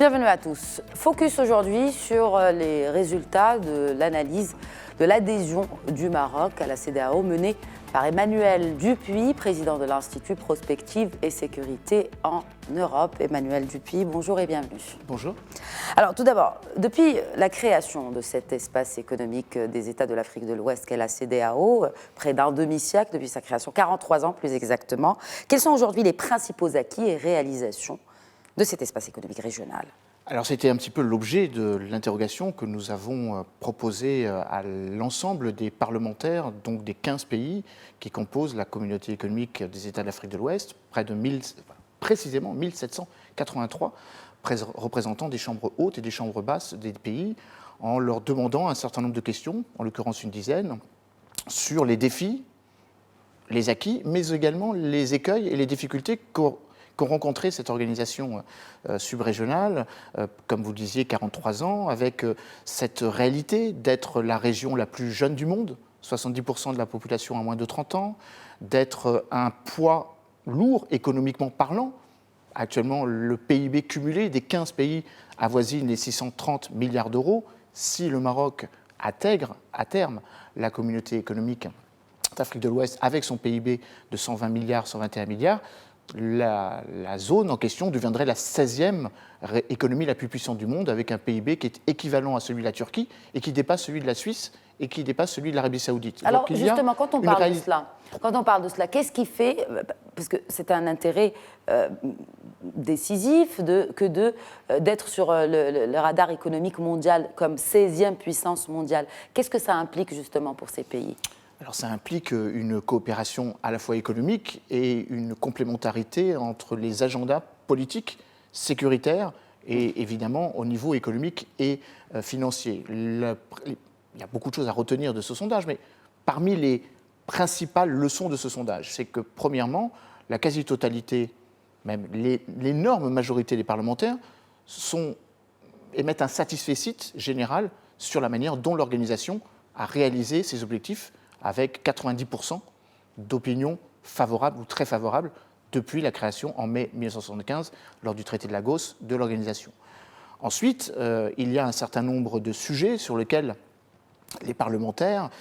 Bienvenue à tous. Focus aujourd'hui sur les résultats de l'analyse de l'adhésion du Maroc à la CEDEAO menée par Emmanuel Dupuy, président de l'Institut Prospective et Sécurité en Europe. Emmanuel Dupuy, bonjour et bienvenue. Bonjour. Alors tout d'abord, depuis la création de cet espace économique des États de l'Afrique de l'Ouest qu'est la CEDEAO, près d'un demi-siècle depuis sa création, 43 ans plus exactement, quels sont aujourd'hui les principaux acquis et réalisations de cet espace économique régional? Alors c'était un petit peu l'objet de l'interrogation que nous avons proposée à l'ensemble des parlementaires, donc des 15 pays qui composent la communauté économique des États de l'Afrique de l'Ouest, précisément 1783 représentants des chambres hautes et des chambres basses des pays, en leur demandant un certain nombre de questions, en l'occurrence une dizaine, sur les défis, les acquis, mais également les écueils et les difficultés qu'ont rencontré cette organisation subrégionale, comme vous le disiez, 43 ans, avec cette réalité d'être la région la plus jeune du monde, 70% de la population a moins de 30 ans, d'être un poids lourd économiquement parlant. Actuellement, le PIB cumulé des 15 pays avoisine les 630 milliards d'euros. Si le Maroc intègre à terme la communauté économique d'Afrique de l'Ouest avec son PIB de 120 milliards, 121 milliards, la zone en question deviendrait la 16e économie la plus puissante du monde, avec un PIB qui est équivalent à celui de la Turquie et qui dépasse celui de la Suisse et qui dépasse celui de l'Arabie Saoudite. Alors justement, quand on parle de cela, qu'est-ce qui fait, parce que c'est un intérêt décisif d'être sur le radar économique mondial comme 16e puissance mondiale, qu'est-ce que ça implique justement pour ces pays ? Alors ça implique une coopération à la fois économique et une complémentarité entre les agendas politiques, sécuritaires et évidemment au niveau économique et financier. Il y a beaucoup de choses à retenir de ce sondage, mais parmi les principales leçons de ce sondage, c'est que premièrement, la quasi-totalité, même l'énorme majorité des parlementaires émettent un satisfecit général sur la manière dont l'organisation a réalisé ses objectifs, avec 90% d'opinions favorables ou très favorables depuis la création en mai 1975, lors du traité de Lagos, de l'organisation. Ensuite, il y a un certain nombre de sujets sur lesquels les parlementaires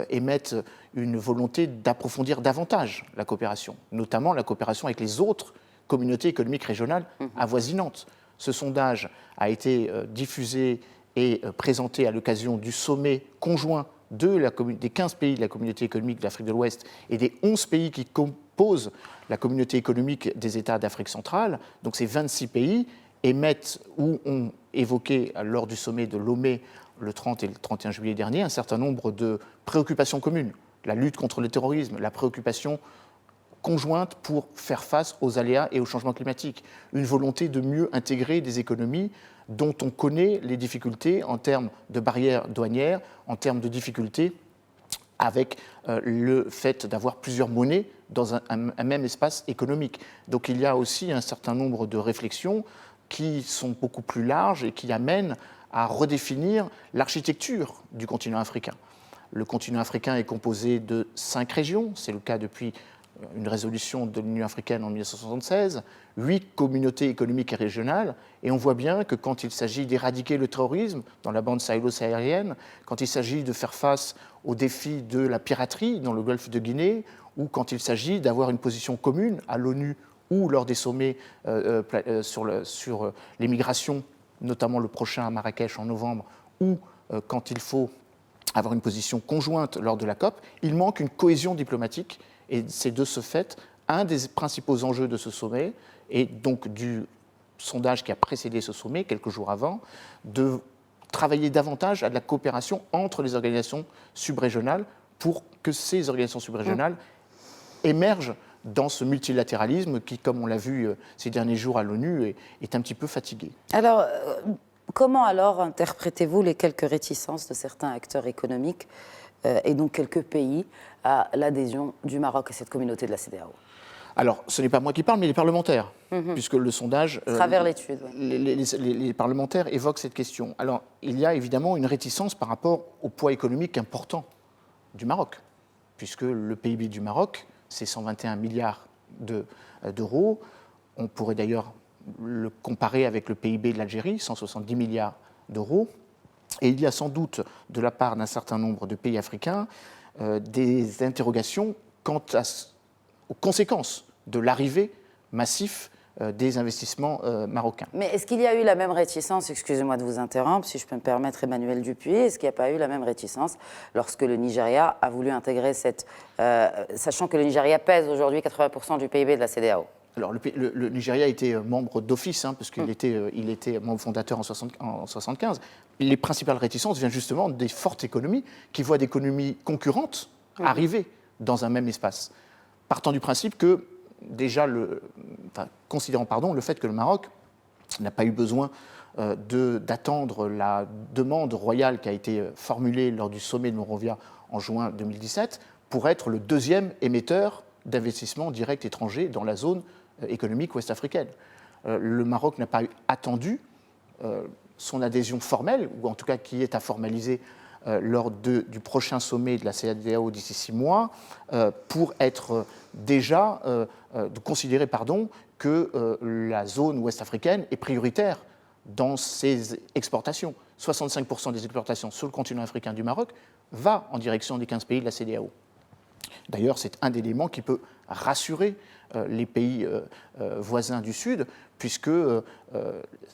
émettent une volonté d'approfondir davantage la coopération, notamment la coopération avec les autres communautés économiques régionales avoisinantes. Ce sondage a été diffusé et présenté à l'occasion du sommet conjoint des 15 pays de la communauté économique de l'Afrique de l'Ouest et des 11 pays qui composent la communauté économique des États d'Afrique centrale. Donc ces 26 pays émettent ou ont évoqué lors du sommet de Lomé le 30 et le 31 juillet dernier un certain nombre de préoccupations communes. La lutte contre le terrorisme, la préoccupation conjointe pour faire face aux aléas et au changement climatique, une volonté de mieux intégrer des économies dont on connaît les difficultés en termes de barrières douanières, en termes de difficultés avec le fait d'avoir plusieurs monnaies dans un même espace économique. Donc il y a aussi un certain nombre de réflexions qui sont beaucoup plus larges et qui amènent à redéfinir l'architecture du continent africain. Le continent africain est composé de 5 régions, c'est le cas depuis une résolution de l'Union africaine en 1976, 8 communautés économiques et régionales, et on voit bien que quand il s'agit d'éradiquer le terrorisme dans la bande sahélo-saharienne, quand il s'agit de faire face aux défis de la piraterie dans le golfe de Guinée, ou quand il s'agit d'avoir une position commune à l'ONU ou lors des sommets sur les migrations, notamment le prochain à Marrakech en novembre, ou quand il faut avoir une position conjointe lors de la COP, il manque une cohésion diplomatique. Et c'est de ce fait un des principaux enjeux de ce sommet, et donc du sondage qui a précédé ce sommet, quelques jours avant, de travailler davantage à de la coopération entre les organisations subrégionales pour que ces organisations subrégionales émergent dans ce multilatéralisme qui, comme on l'a vu ces derniers jours à l'ONU, est un petit peu fatigué. Alors, comment alors interprétez-vous les quelques réticences de certains acteurs économiques et donc quelques pays à l'adhésion du Maroc à cette communauté de la CEDEAO? Alors, ce n'est pas moi qui parle, mais les parlementaires, puisque le sondage... À travers l'étude. Les parlementaires évoquent cette question. Alors, il y a évidemment une réticence par rapport au poids économique important du Maroc, puisque le PIB du Maroc, c'est 121 milliards d'euros. On pourrait d'ailleurs le comparer avec le PIB de l'Algérie, 170 milliards d'euros. Et il y a sans doute, de la part d'un certain nombre de pays africains, des interrogations quant aux conséquences de l'arrivée massive des investissements marocains. Mais est-ce qu'il y a eu la même réticence, excusez-moi de vous interrompre, si je peux me permettre, Emmanuel Dupuy, est-ce qu'il n'y a pas eu la même réticence lorsque le Nigeria a voulu intégrer sachant que le Nigeria pèse aujourd'hui 80% du PIB de la CEDEAO? Alors, le Nigeria était membre d'office, parce qu'il était membre fondateur en 1975. Les principales réticences viennent justement des fortes économies qui voient d'économies concurrentes arriver dans un même espace. Partant du principe que, déjà, considérant le fait que le Maroc n'a pas eu besoin d'attendre la demande royale qui a été formulée lors du sommet de Monrovia en juin 2017 pour être le deuxième émetteur d'investissements directs étrangers dans la zone économique ouest-africaine. Le Maroc n'a pas attendu son adhésion formelle, ou en tout cas qui est à formaliser lors du prochain sommet de la CEDEAO d'ici 6 mois, pour être déjà, de considérer que la zone ouest-africaine est prioritaire dans ses exportations. 65% des exportations sur le continent africain du Maroc va en direction des 15 pays de la CEDEAO. D'ailleurs, c'est un élément qui peut rassurer les pays voisins du Sud, puisqu'il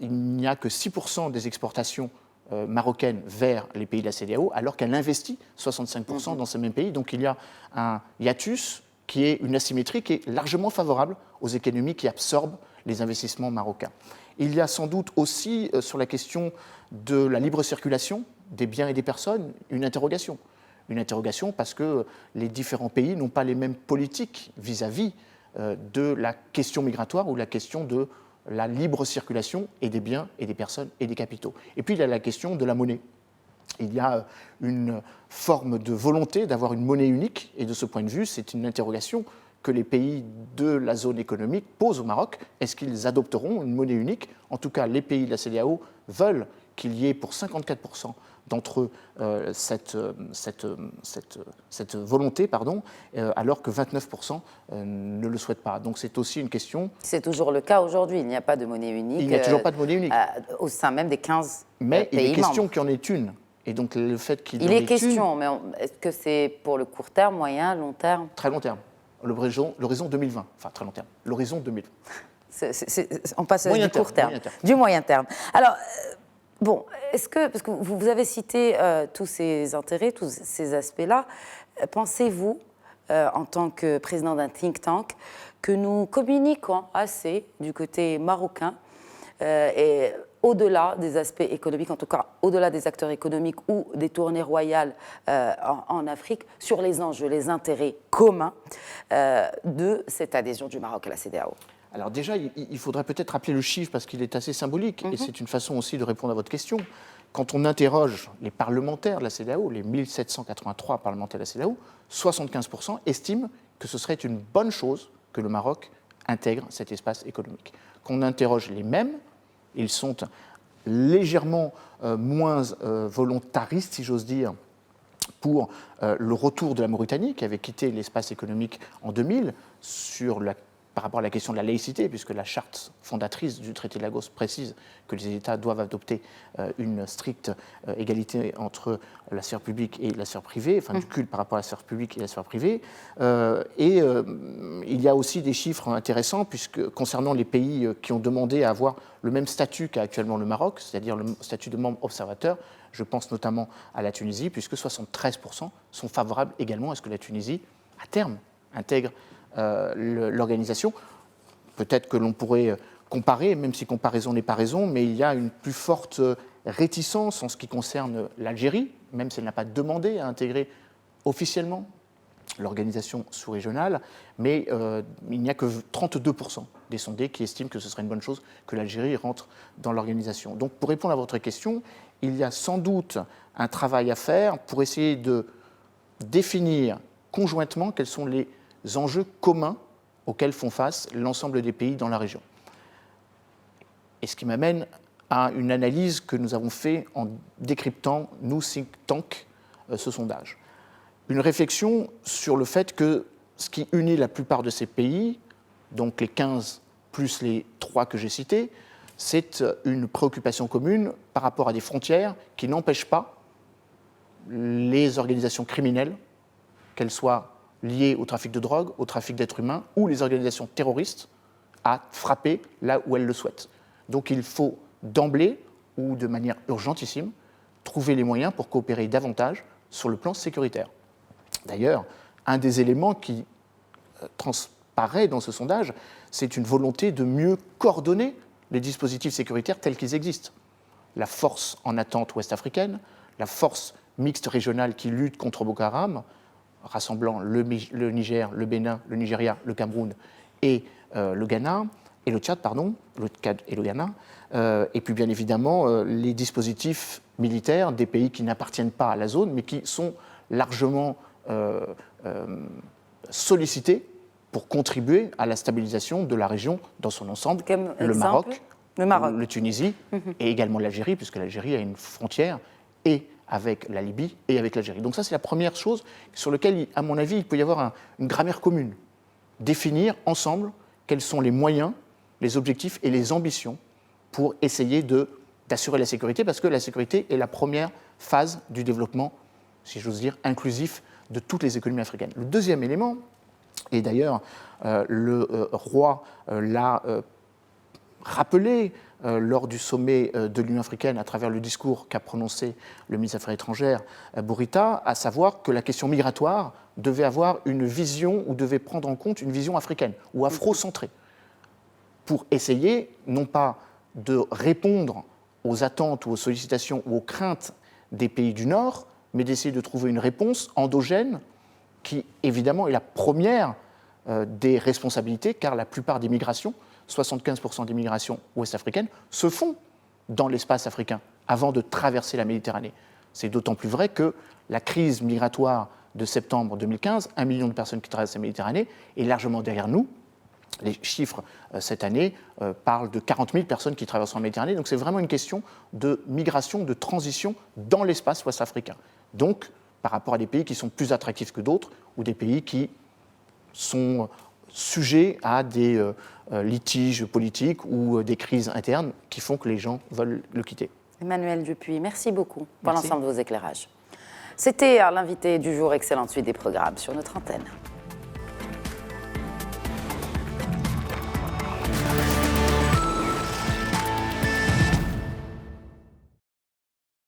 n'y a que 6% des exportations marocaines vers les pays de la CEDEAO, alors qu'elle investit 65% dans ces mêmes pays. Donc il y a un hiatus qui est une asymétrie qui est largement favorable aux économies qui absorbent les investissements marocains. Il y a sans doute aussi, sur la question de la libre circulation des biens et des personnes, une interrogation. Une interrogation parce que les différents pays n'ont pas les mêmes politiques vis-à-vis de la question migratoire ou la question de la libre circulation et des biens et des personnes et des capitaux. Et puis il y a la question de la monnaie. Il y a une forme de volonté d'avoir une monnaie unique, et de ce point de vue, c'est une interrogation que les pays de la zone économique posent au Maroc. Est-ce qu'ils adopteront une monnaie unique? En tout cas, les pays de la CEDEAO veulent qu'il y ait pour 54% d'entre eux cette volonté, alors que 29% ne le souhaitent pas. Donc c'est aussi une question... C'est toujours le cas aujourd'hui, il n'y a pas de monnaie unique. Il n'y a toujours pas de monnaie unique. Au sein même des 15 Mais pays il est question membres. qu'il y en ait une. Et donc le fait qu'il y en Il ait est question, une... mais est-ce que c'est pour le court terme, moyen, long terme? Très long terme. L'horizon 2020. Enfin, très long terme. L'horizon 2020. On passe moyen du court terme. Moyen terme. Du moyen terme. Alors... Bon, est-ce que, parce que vous avez cité tous ces intérêts, tous ces aspects-là, pensez-vous, en tant que président d'un think tank, que nous communiquons assez du côté marocain et au-delà des aspects économiques, en tout cas au-delà des acteurs économiques ou des tournées royales en Afrique, sur les enjeux, les intérêts communs de cette adhésion du Maroc à la CEDEAO? Alors déjà, il faudrait peut-être rappeler le chiffre parce qu'il est assez symbolique et c'est une façon aussi de répondre à votre question. Quand on interroge les parlementaires de la CEDEAO, les 1783 parlementaires de la CEDEAO, 75% estiment que ce serait une bonne chose que le Maroc intègre cet espace économique. Quand on interroge les mêmes, ils sont légèrement moins volontaristes, si j'ose dire, pour le retour de la Mauritanie, qui avait quitté l'espace économique en 2000, par rapport à la question de la laïcité, puisque la charte fondatrice du traité de Lagos précise que les États doivent adopter une stricte égalité entre la sphère publique et la sphère privée, enfin du culte par rapport à la sphère publique et la sphère privée. Il y a aussi des chiffres intéressants, puisque concernant les pays qui ont demandé à avoir le même statut qu'a actuellement le Maroc, c'est-à-dire le statut de membre observateur, je pense notamment à la Tunisie, puisque 73% sont favorables également à ce que la Tunisie, à terme, intègre l'organisation. Peut-être que l'on pourrait comparer, même si comparaison n'est pas raison, mais il y a une plus forte réticence en ce qui concerne l'Algérie, même si elle n'a pas demandé à intégrer officiellement l'organisation sous-régionale, mais il n'y a que 32% des sondés qui estiment que ce serait une bonne chose que l'Algérie rentre dans l'organisation. Donc pour répondre à votre question, il y a sans doute un travail à faire pour essayer de définir conjointement quels sont les enjeux communs auxquels font face l'ensemble des pays dans la région. Et ce qui m'amène à une analyse que nous avons faite en décryptant, nous, think tank, ce sondage. Une réflexion sur le fait que ce qui unit la plupart de ces pays, donc les 15 plus les trois que j'ai cités, c'est une préoccupation commune par rapport à des frontières qui n'empêchent pas les organisations criminelles, qu'elles soient liées au trafic de drogue, au trafic d'êtres humains, ou les organisations terroristes, à frapper là où elles le souhaitent. Donc il faut d'emblée, ou de manière urgentissime, trouver les moyens pour coopérer davantage sur le plan sécuritaire. D'ailleurs, un des éléments qui transparaît dans ce sondage, c'est une volonté de mieux coordonner les dispositifs sécuritaires tels qu'ils existent. La force en attente ouest-africaine, la force mixte régionale qui lutte contre Boko Haram, rassemblant le Niger, le Bénin, le Nigeria, le Cameroun et le Ghana, et le Tchad, pardon, le Tchad et le Ghana, et puis bien évidemment les dispositifs militaires des pays qui n'appartiennent pas à la zone, mais qui sont largement sollicités pour contribuer à la stabilisation de la région dans son ensemble, le Maroc, le Tunisie et également l'Algérie, puisque l'Algérie a une frontière et avec la Libye et avec l'Algérie. Donc ça, c'est la première chose sur laquelle, à mon avis, il peut y avoir une grammaire commune. Définir ensemble quels sont les moyens, les objectifs et les ambitions pour essayer d'assurer la sécurité, parce que la sécurité est la première phase du développement, si j'ose dire, inclusif de toutes les économies africaines. Le deuxième élément, et d'ailleurs le roi l'a rappelé lors du sommet de l'Union africaine à travers le discours qu'a prononcé le ministre des Affaires étrangères Bourita, à savoir que la question migratoire devait avoir une vision ou devait prendre en compte une vision africaine ou afro-centrée pour essayer non pas de répondre aux attentes ou aux sollicitations ou aux craintes des pays du Nord, mais d'essayer de trouver une réponse endogène qui, évidemment, est la première des responsabilités, car la plupart des migrations, 75% des migrations ouest-africaines, se font dans l'espace africain avant de traverser la Méditerranée. C'est d'autant plus vrai que la crise migratoire de septembre 2015, 1 million de personnes qui traversent la Méditerranée, est largement derrière nous. Les chiffres cette année parlent de 40 000 personnes qui traversent la Méditerranée. Donc c'est vraiment une question de migration, de transition dans l'espace ouest-africain. Donc, par rapport à des pays qui sont plus attractifs que d'autres, ou des pays qui sont sujets à des litiges politiques ou des crises internes qui font que les gens veulent le quitter. Emmanuel Dupuy, merci beaucoup pour l'ensemble de vos éclairages. C'était l'invité du jour. Excellente suite des programmes sur notre antenne.